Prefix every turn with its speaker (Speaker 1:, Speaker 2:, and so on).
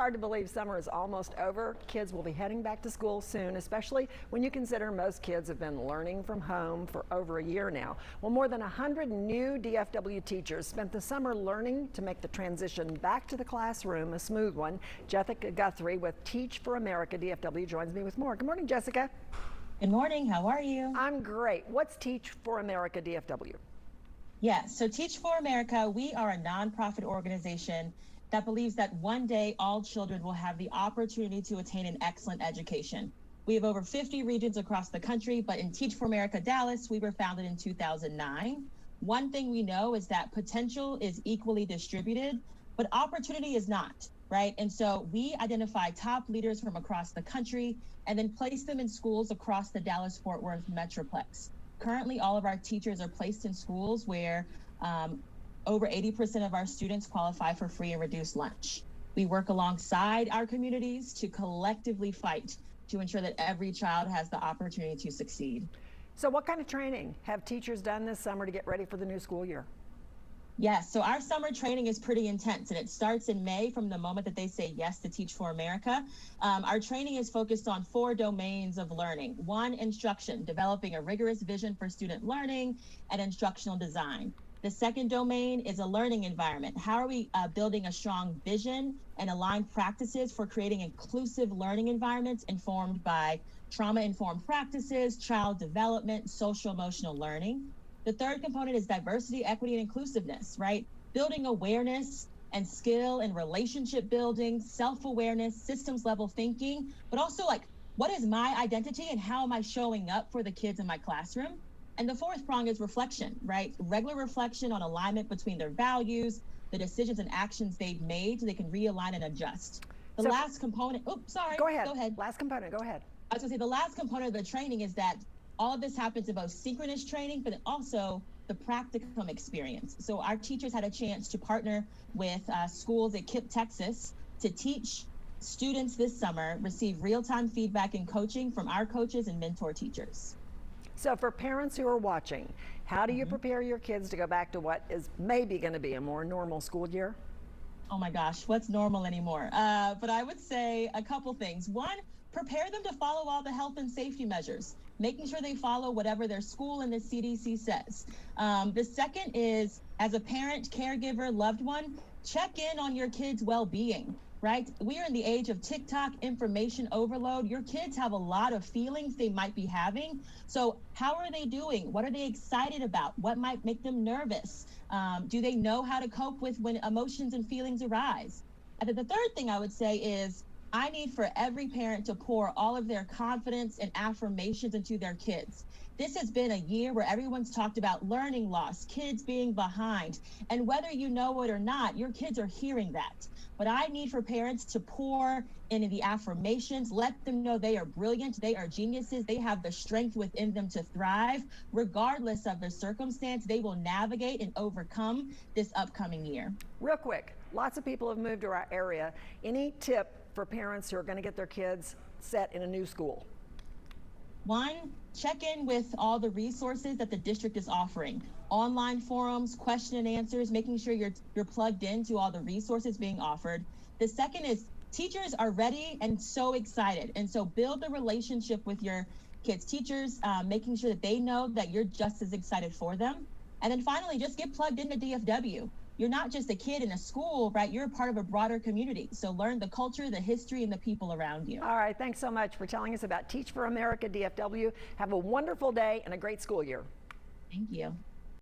Speaker 1: hard to believe summer is almost over. Kids will be heading back to school soon, especially when you consider most kids have been learning from home for over a year now. Well, more than 100 new DFW teachers spent the summer learning to make the transition back to the classroom a smooth one. Jessica Guthrie with Teach For America DFW joins me with more. Good morning, Jessica.
Speaker 2: Good morning. How are you?
Speaker 1: I'm great. What's Teach For America DFW?
Speaker 2: Yeah, so Teach For America, we are a nonprofit organization that believes that one day all children will have the opportunity to attain an excellent education. We have over 50 regions across the country, but in Teach For America Dallas, we were founded in 2009. One thing we know is that potential is equally distributed, but opportunity is not, right? And so we identify top leaders from across the country and then place them in schools across the Dallas-Fort Worth Metroplex. Currently, all of our teachers are placed in schools where over 80% of our students qualify for free and reduced lunch. We work alongside our communities to collectively fight to ensure that every child has the opportunity to succeed.
Speaker 1: So what kind of training have teachers done this summer to get ready for the new school year?
Speaker 2: Yes, so our summer training is pretty intense, and it starts in May from the moment that they say yes to Teach For America. Our training is focused on 4 domains of learning. 1, instruction, developing a rigorous vision for student learning and instructional design. The second domain is a learning environment. How are we building a strong vision and aligned practices for creating inclusive learning environments informed by trauma-informed practices, child development, social-emotional learning? The third component is diversity, equity, and inclusiveness, right? Building awareness and skill and relationship building, self-awareness, systems level thinking, but also like, what is my identity and how am I showing up for the kids in my classroom? And the fourth prong is reflection, right? Regular reflection on alignment between their values, the decisions and actions they've made so they can realign and adjust. The last component,
Speaker 1: Go ahead. Last component, go ahead.
Speaker 2: I was gonna say the last component of the training is that all of this happens in both synchronous training, but also the practicum experience. So our teachers had a chance to partner with schools at KIPP, Texas, to teach students this summer, receive real-time feedback and coaching from our coaches and mentor teachers.
Speaker 1: So for parents who are watching, how do you prepare your kids to go back to what is maybe going to be a more normal school year?
Speaker 2: Oh my gosh, what's normal anymore? But I would say a couple things. 1, prepare them to follow all the health and safety measures, making sure they follow whatever their school and the CDC says. The second is, as a parent, caregiver, loved one, check in on your kids' well-being, right? We are in the age of TikTok information overload. Your kids have a lot of feelings they might be having. So how are they doing? What are they excited about? What might make them nervous? Do they know how to cope with when emotions and feelings arise? And then the third thing I would say is, I need for every parent to pour all of their confidence and affirmations into their kids. This has been a year where everyone's talked about learning loss, kids being behind, and whether you know it or not, your kids are hearing that. But I need for parents to pour into the affirmations, let them know they are brilliant, they are geniuses, they have the strength within them to thrive. Regardless of the circumstance, they will navigate and overcome this upcoming year.
Speaker 1: Real quick, lots of people have moved to our area. Any tip for parents who are going to get their kids set in a new school?
Speaker 2: 1, check in with all the resources that the district is offering. Online forums, question and answers, making sure you're plugged into all the resources being offered. The second is teachers are ready and so excited. And so build the relationship with your kids' teachers, making sure that they know that you're just as excited for them. And then finally, just get plugged into DFW. You're not just a kid in a school, right? You're a part of a broader community. So learn the culture, the history, and the people around you.
Speaker 1: All right, thanks so much for telling us about Teach For America DFW. Have a wonderful day and a great school year.
Speaker 2: Thank you.